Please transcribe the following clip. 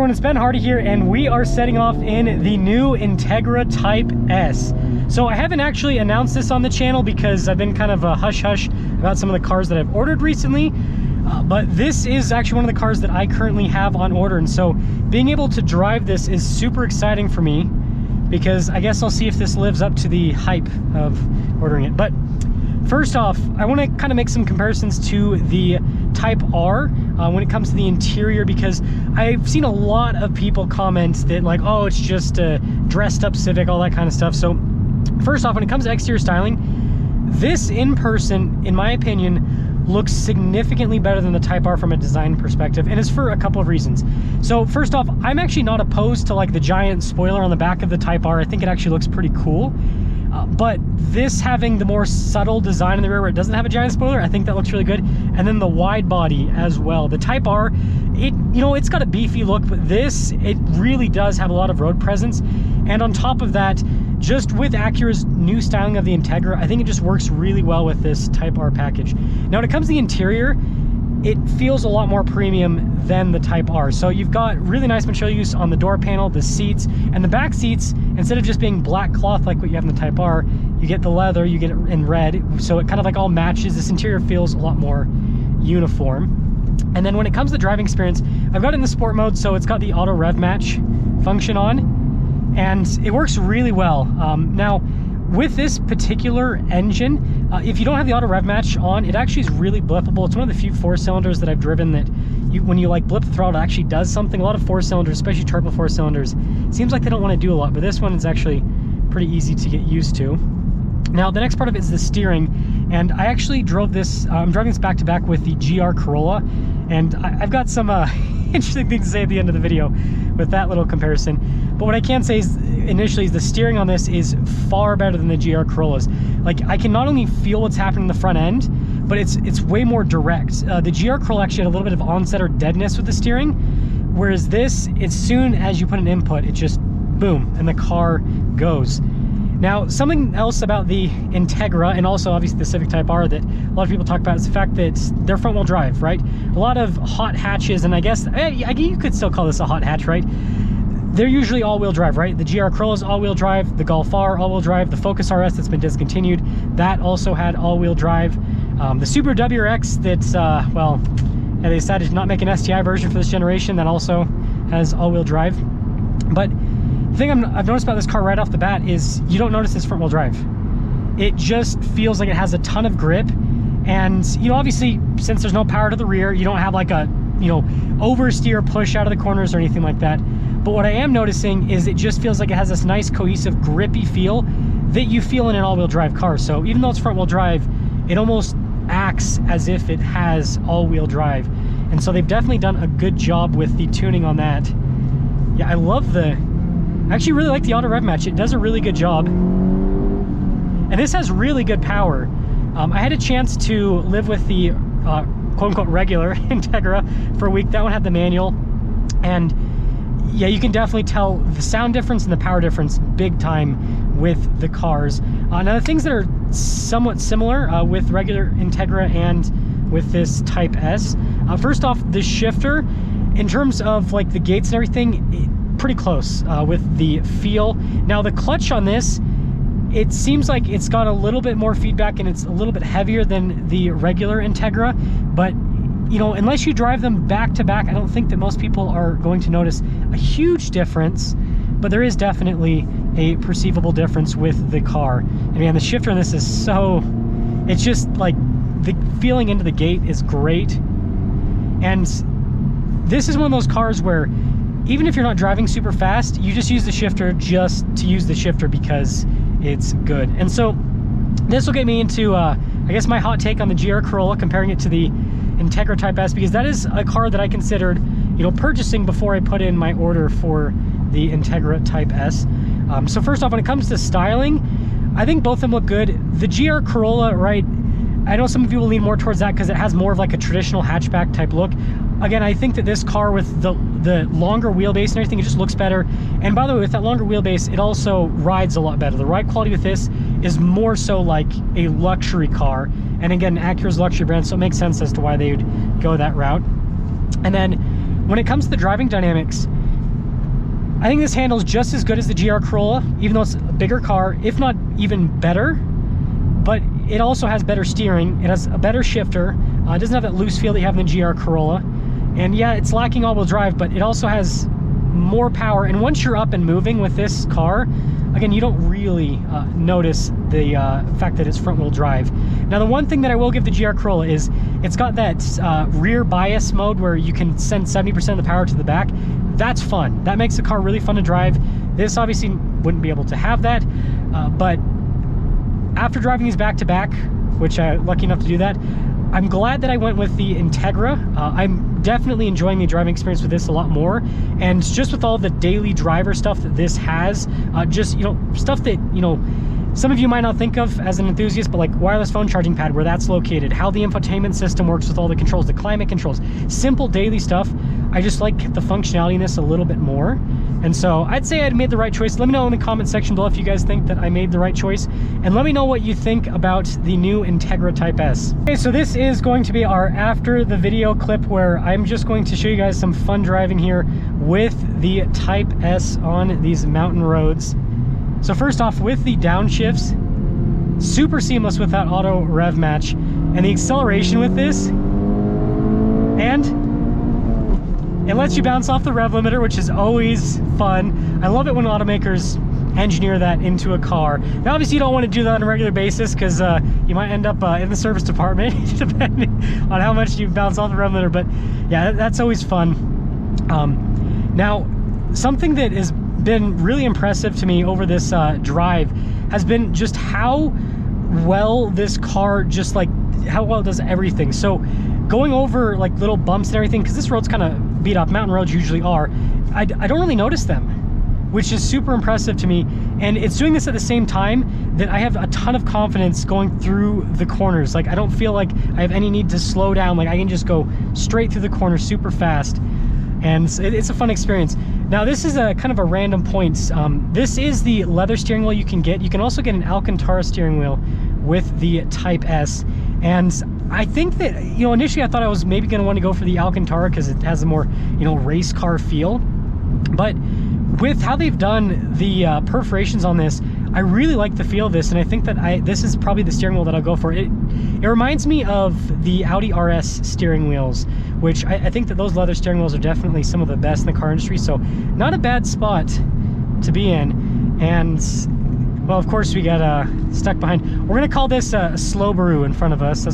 everyone, it's Ben Hardy here, and we are setting off in the new Integra Type S. So I haven't actually announced this on the channel because I've been kind of a hush-hush about some of the cars that I've ordered recently, but this is actually one of the cars that I currently have on order, and so being able to drive this is super exciting for me because I guess I'll see if this lives up to the hype of ordering it. But first off, I want to kind of make some comparisons to the Type R when it comes to the interior, because I've seen a lot of people comment that like, oh, it's just a dressed up Civic, all that kind of stuff. So first off, when it comes to exterior styling, this in person, in my opinion, looks significantly better than the Type R from a design perspective, and it's for a couple of reasons. So first off, I'm actually not opposed to like the giant spoiler on the back of the Type R. I think it actually looks pretty cool. But this having the more subtle design in the rear where it doesn't have a giant spoiler, I think that looks really good. And then the wide body as well. The Type R, it's got a beefy look, but this, it really does have a lot of road presence. And on top of that, just with Acura's new styling of the Integra, I think it just works really well with this Type R package. Now, when it comes to the interior, it feels a lot more premium than the Type R. So you've got really nice material use on the door panel, the seats, and the back seats. Instead of just being black cloth like what you have in the Type R, you get the leather, you get it in red, so it kind of like all matches. This interior feels a lot more uniform. And then when it comes to the driving experience, I've got it in the sport mode, so it's got the auto rev match function on, and it works really well. Now, with this particular engine, if you don't have the auto rev match on, it actually is really blippable. It's one of the few 4-cylinders that I've driven that when you like blip the throttle, it actually does something. A lot of 4-cylinders, especially turbo 4-cylinders, seems like they don't want to do a lot, but this one is actually pretty easy to get used to. Now, the next part of it is the steering, and I actually drove this, I'm driving this back to back with the GR Corolla, and I've got some interesting things to say at the end of the video with that little comparison. But what I can say is initially is the steering on this is far better than the GR Corollas. Like, I can not only feel what's happening in the front end, but it's way more direct. The GR Corolla actually had a little bit of onset or deadness with the steering, whereas this, as soon as you put an input, it just boom, and the car goes. Now, something else about the Integra, and also obviously the Civic Type R, that a lot of people talk about is the fact that they're front-wheel drive, right? A lot of hot hatches, and I guess you could still call this a hot hatch, right? They're usually all-wheel drive, right? The GR Corolla is all-wheel drive, the Golf R all-wheel drive, the Focus RS that's been discontinued, that also had all-wheel drive. The Subaru WRX that's, they decided to not make an STI version for this generation, that also has all-wheel drive. But the thing I've noticed about this car right off the bat is you don't notice this front-wheel drive. It just feels like it has a ton of grip, and obviously, since there's no power to the rear, you don't have like a oversteer push out of the corners or anything like that. But what I am noticing is it just feels like it has this nice cohesive grippy feel that you feel in an all-wheel drive car. So even though it's front-wheel drive, it almost acts as if it has all-wheel drive. And so they've definitely done a good job with the tuning on that. Yeah, I actually really like the auto rev match. It does a really good job. And this has really good power. I had a chance to live with the quote-unquote regular Integra for a week. That one had the manual, and yeah, you can definitely tell the sound difference and the power difference big time with the cars. Now, the things that are somewhat similar with regular Integra and with this Type S, first off, the shifter, in terms of like the gates and everything, pretty close with the feel. Now, the clutch on this, it seems like it's got a little bit more feedback and it's a little bit heavier than the regular Integra, but unless you drive them back to back, I don't think that most people are going to notice a huge difference, but there is definitely a perceivable difference with the car. And man, the shifter on this is it's just like the feeling into the gate is great. And this is one of those cars where even if you're not driving super fast, you just use the shifter just to use the shifter because it's good. And so this will get me into, I guess, my hot take on the GR Corolla, comparing it to the Integra Type S, because that is a car that I considered, purchasing before I put in my order for the Integra Type S. So first off, when it comes to styling, I think both of them look good. The GR Corolla, right, I know some people lean more towards that because it has more of like a traditional hatchback type look. Again, I think that this car with the longer wheelbase and everything, it just looks better. And by the way, with that longer wheelbase, it also rides a lot better. The ride quality with this is more so like a luxury car. And again, Acura's a luxury brand, so it makes sense as to why they would go that route. And then when it comes to the driving dynamics, I think this handles just as good as the GR Corolla, even though it's a bigger car, if not even better. But it also has better steering. It has a better shifter. It doesn't have that loose feel that you have in the GR Corolla. And yeah, it's lacking all-wheel drive, but it also has more power. And once you're up and moving with this car, again, you don't really notice the fact that it's front-wheel drive. Now, the one thing that I will give the GR Corolla is it's got that rear bias mode where you can send 70% of the power to the back. That's fun. That makes the car really fun to drive. This obviously wouldn't be able to have that, but after driving these back-to-back, which I'm lucky enough to do that, I'm glad that I went with the Integra. I'm definitely enjoying the driving experience with this a lot more. And just with all the daily driver stuff that this has, just, you know, stuff that, you know, some of you might not think of as an enthusiast, but like wireless phone charging pad, where that's located, how the infotainment system works with all the controls, the climate controls, simple daily stuff. I just like the functionality in this a little bit more. And so I'd say I'd made the right choice. Let me know in the comment section below if you guys think that I made the right choice. And let me know what you think about the new Integra Type S. Okay, so this is going to be our after the video clip where I'm just going to show you guys some fun driving here with the Type S on these mountain roads. So first off, with the downshifts, super seamless with that auto rev match, and the acceleration with this, and it lets you bounce off the rev limiter, which is always fun. I love it when automakers engineer that into a car. Now, obviously, you don't want to do that on a regular basis because you might end up in the service department, depending on how much you bounce off the rev limiter. But yeah, that's always fun. Now, something that has been really impressive to me over this drive has been just how well this car, just like how well it does everything. So going over like little bumps and everything, because this road's kind of beat up, mountain roads usually are, I don't really notice them, which is super impressive to me. And it's doing this at the same time that I have a ton of confidence going through the corners. Like, I don't feel like I have any need to slow down. Like, I can just go straight through the corner super fast. And it's a fun experience. Now, this is a kind of a random point. This is the leather steering wheel you can get. You can also get an Alcantara steering wheel with the Type S. And I think that, you know, initially I thought I was maybe going to want to go for the Alcantara because it has a more, you know, race car feel. But with how they've done the perforations on this, I really like the feel of this, and I think that this is probably the steering wheel that I'll go for. It reminds me of the Audi RS steering wheels, which I think that those leather steering wheels are definitely some of the best in the car industry, so not a bad spot to be in. And, well, of course, we got stuck behind. We're going to call this a slow brew in front of us.